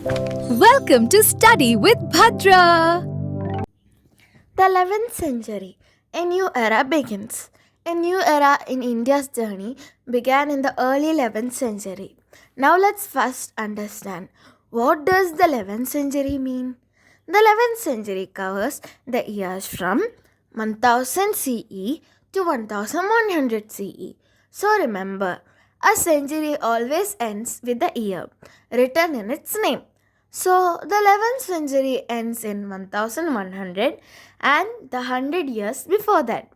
Welcome to Study with Bhadra. The 11th century, a new era begins. A new era in India's journey began in the early 11th century. Now let's first understand, what does the 11th century mean? The 11th century covers the years from 1000 CE to 1100 CE. So remember, a century always ends with the year written in its name. So the 11th century ends in 1100 and the 100 years before that,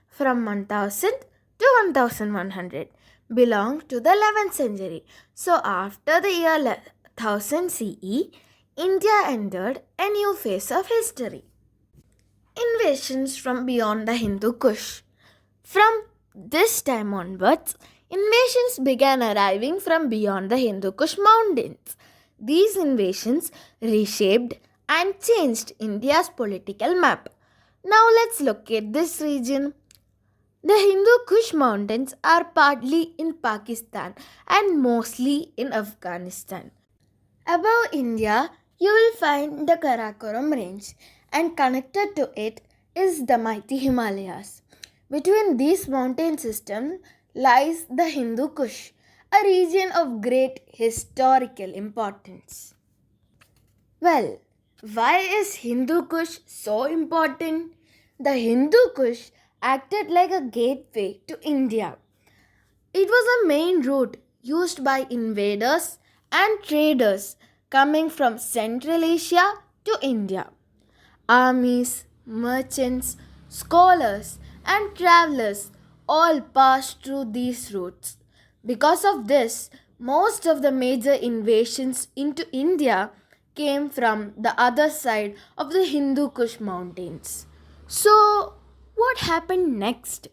from 1000 to 1100, belong to the 11th century. So after the year 1000 CE, India entered a new phase of history. Invasions from beyond the Hindu Kush. From this time onwards, invasions began arriving from beyond the Hindu Kush mountains. These invasions reshaped and changed India's political map. Now let's look at this region. The Hindu Kush mountains are partly in Pakistan and mostly in Afghanistan. Above India, you will find the Karakoram range, and connected to it is the mighty Himalayas. Between these mountain systems lies the Hindu Kush, a region of great historical importance. Well, why is Hindu Kush so important? The Hindu Kush acted like a gateway to India. It was a main route used by invaders and traders coming from Central Asia to India. Armies, merchants, scholars, and travelers all passed through these routes. Because of this, most of the major invasions into India came from the other side of the Hindu Kush mountains. So, what happened next?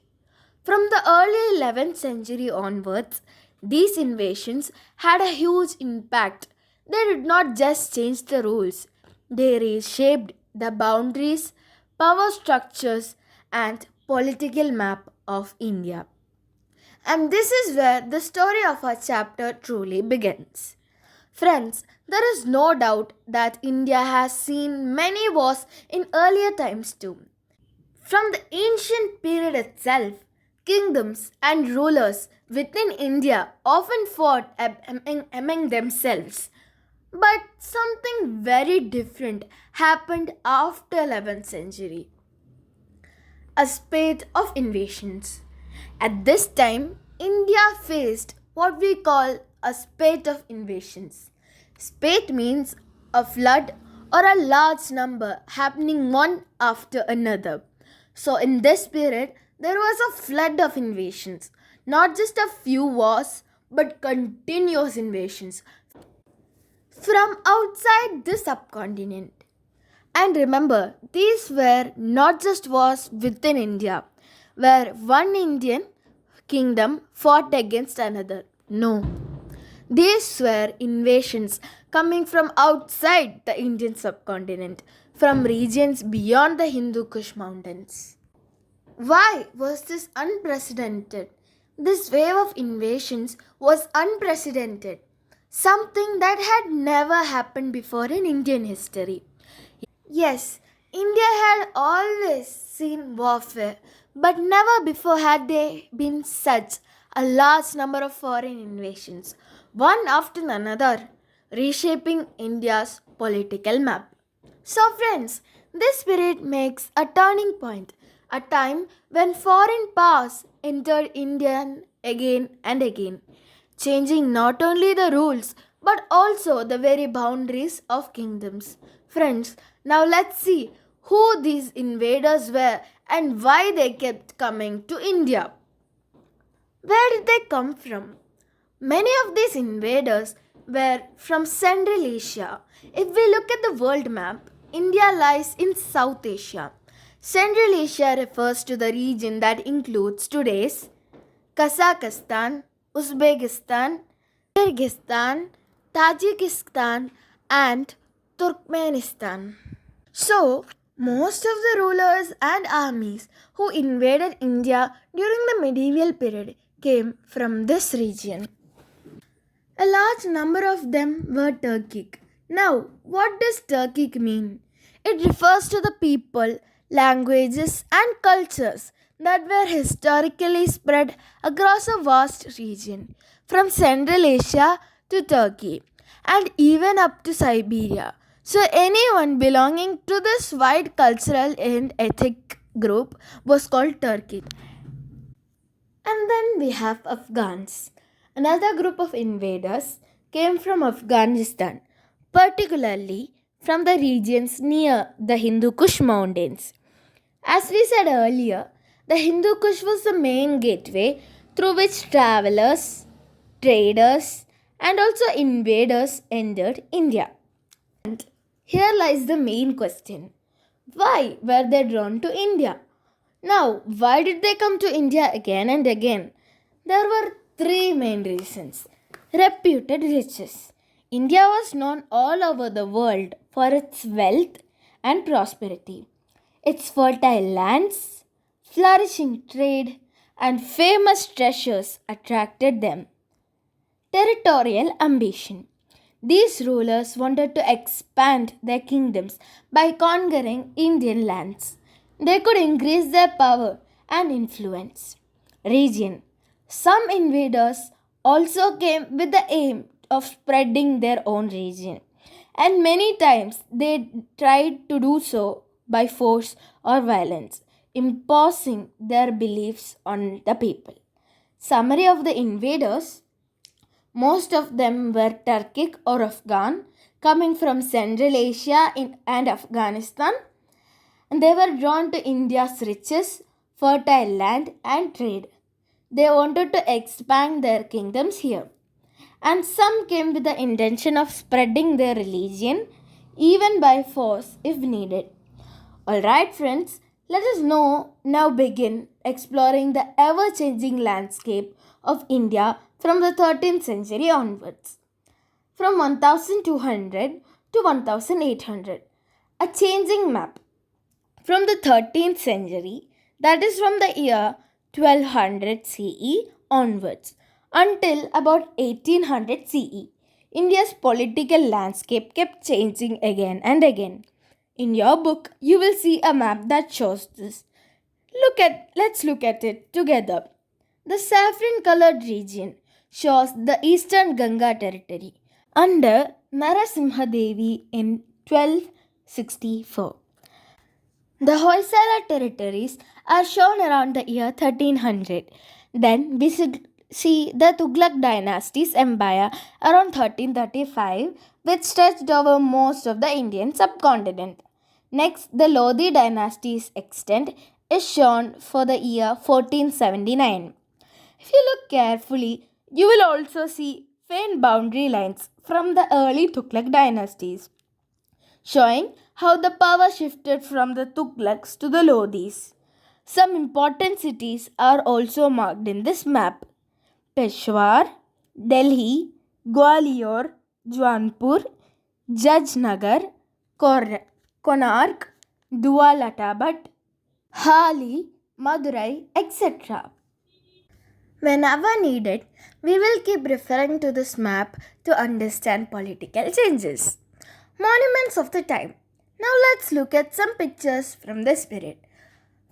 From the early 11th century onwards, these invasions had a huge impact. They did not just change the rules, they reshaped the boundaries, power structures, and political map of India. And this is where the story of our chapter truly begins. Friends, there is no doubt that India has seen many wars in earlier times too. From the ancient period itself, kingdoms and rulers within India often fought among themselves. But something very different happened after 11th century. A spate of invasions. At this time, India faced what we call a spate of invasions. Spate means a flood or a large number happening one after another. So, in this period, there was a flood of invasions, not just a few wars, but continuous invasions from outside the subcontinent. And remember, these were not just wars within India, where one Indian kingdom fought against another. No, these were invasions coming from outside the Indian subcontinent, from regions beyond the Hindu Kush mountains. Why was this unprecedented? This wave of invasions was unprecedented, something that had never happened before in Indian history. Yes, India had always seen warfare, but never before had there been such a large number of foreign invasions, one after another, reshaping India's political map. So, friends, this period makes a turning point, a time when foreign powers entered India again and again, changing not only the rules but also the very boundaries of kingdoms. Friends, now let's see who these invaders were and why they kept coming to India. Where did they come from? Many of these invaders were from Central Asia. If we look at the world map, India lies in South Asia. Central Asia refers to the region that includes today's Kazakhstan, Uzbekistan, Kyrgyzstan, Tajikistan, and Turkmenistan. So, most of the rulers and armies who invaded India during the medieval period came from this region. A large number of them were Turkic. Now, what does Turkic mean? It refers to the people, languages, and cultures that were historically spread across a vast region, from Central Asia to Turkey, and even up to Siberia. So, anyone belonging to this wide cultural and ethnic group was called Turkic. And then we have Afghans. Another group of invaders came from Afghanistan, particularly from the regions near the Hindu Kush mountains. As we said earlier, the Hindu Kush was the main gateway through which travelers, traders, and also invaders entered India. And here lies the main question: why were they drawn to India? Now, why did they come to India again and again? There were three main reasons. Reputed riches. India was known all over the world for its wealth and prosperity. Its fertile lands, flourishing trade, and famous treasures attracted them. Territorial ambition. These rulers wanted to expand their kingdoms by conquering Indian lands. They could increase their power and influence. Region. Some invaders also came with the aim of spreading their own region, and many times they tried to do so by force or violence, imposing their beliefs on the people. Summary of the invaders: most of them were Turkic or Afghan, coming from Central Asia and Afghanistan, and they were drawn to India's riches, fertile land, and trade. They wanted to expand their kingdoms here. And some came with the intention of spreading their religion, even by force if needed. Alright, friends, let us now begin exploring the ever changing landscape of India from the 13th century onwards. From 1200 to 1800, a changing map. From the 13th century, that is from the year 1200 CE onwards, until about 1800 CE, India's political landscape kept changing again and again. In your book, you will see a map that shows this. Let's look at it together. The saffron colored region shows the eastern Ganga territory under Narasimhadevi in 1264. The Hoysala territories are shown around the year 1300. Then we see the Tughlaq dynasty's empire around 1335, which stretched over most of the Indian subcontinent. Next, the Lodi dynasty's extent is shown for the year 1479. If you look carefully, you will also see faint boundary lines from the early Tughlaq dynasties, showing how the power shifted from the Tughlaqs to the Lodis. Some important cities are also marked in this map: Peshawar, Delhi, Gwalior, Jaunpur, Jajnagar, Konark, Duwalatabat, Hali, Madurai, etc. Whenever needed, we will keep referring to this map to understand political changes. Monuments of the time. Now let's look at some pictures from this period.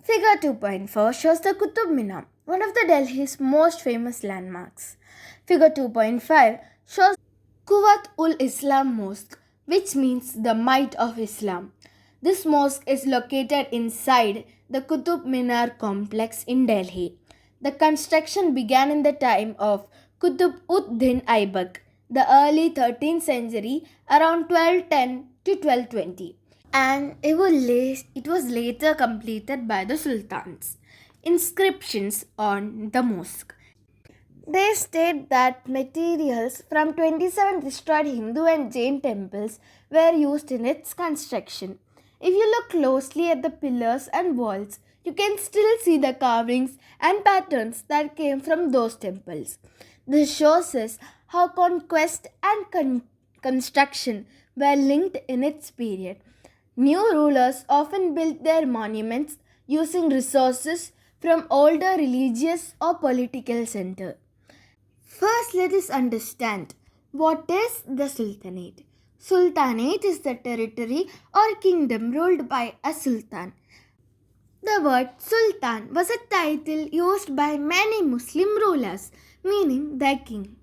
Figure 2.4 shows the Qutub Minar, one of the Delhi's most famous landmarks. Figure 2.5 shows Quwwat-ul-Islam Mosque, which means the might of Islam. This mosque is located inside the Qutub Minar complex in Delhi. The construction began in the time of Qutb-ud-Din Aibak, the early 13th century, around 1210 to 1220, and it was later completed by the sultans. Inscriptions on the mosque. They state that materials from 27 destroyed Hindu and Jain temples were used in its construction. If you look closely at the pillars and walls, you can still see the carvings and patterns that came from those temples. This shows us how conquest and construction were linked in its period. New rulers often built their monuments using resources from older religious or political centers. First, let us understand what is the Sultanate. Sultanate is the territory or kingdom ruled by a sultan. The word sultan was a title used by many Muslim rulers, meaning the king.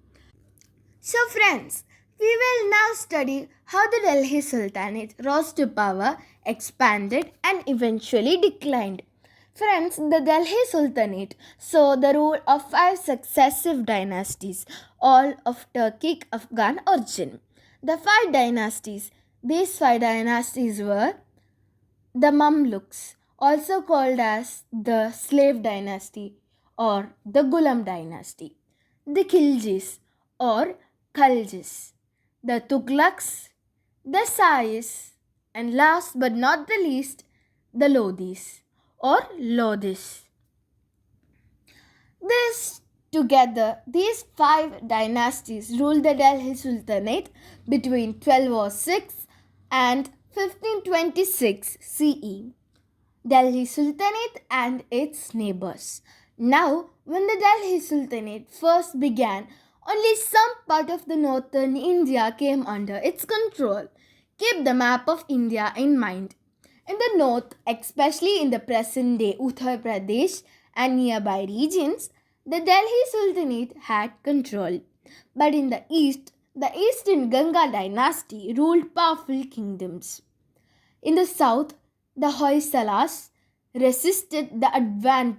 So friends, we will now study how the Delhi Sultanate rose to power, expanded and eventually declined. Friends, the Delhi Sultanate saw the rule of 5 successive dynasties, all of Turkic Afghan origin. The 5 dynasties. These 5 dynasties were the Mamluks, also called as the Slave Dynasty or the Ghulam Dynasty, the Khiljis or Khiljis, the Tughlaqs, the Sayyids, and last but not the least, the Lodis or Lodis. These 5 dynasties ruled the Delhi Sultanate between 1206 and 1526 CE. Delhi Sultanate and its neighbors. Now, when the Delhi Sultanate first began, only some part of the northern India came under its control. Keep the map of India in mind. In the north, especially in the present-day Uttar Pradesh and nearby regions, the Delhi Sultanate had control. But in the east, the Eastern Ganga dynasty ruled powerful kingdoms. In the south, the Hoysalas resisted the advance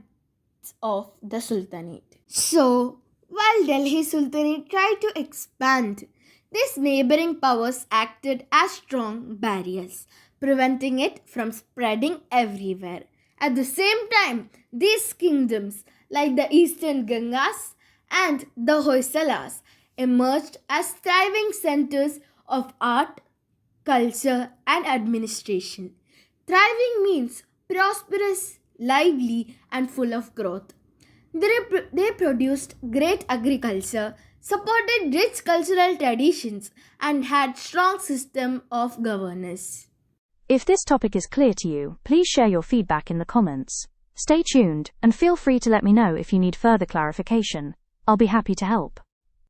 of the Sultanate. So, while Delhi Sultanate tried to expand, these neighboring powers acted as strong barriers, preventing it from spreading everywhere. At the same time, these kingdoms, like the Eastern Gangas and the Hoysalas, emerged as thriving centers of art, culture, and administration. Thriving means prosperous, lively, and full of growth. They produced great agriculture, supported rich cultural traditions, and had strong system of governance. If this topic is clear to you, please share your feedback in the comments. Stay tuned and feel free to let me know if you need further clarification. I'll be happy to help.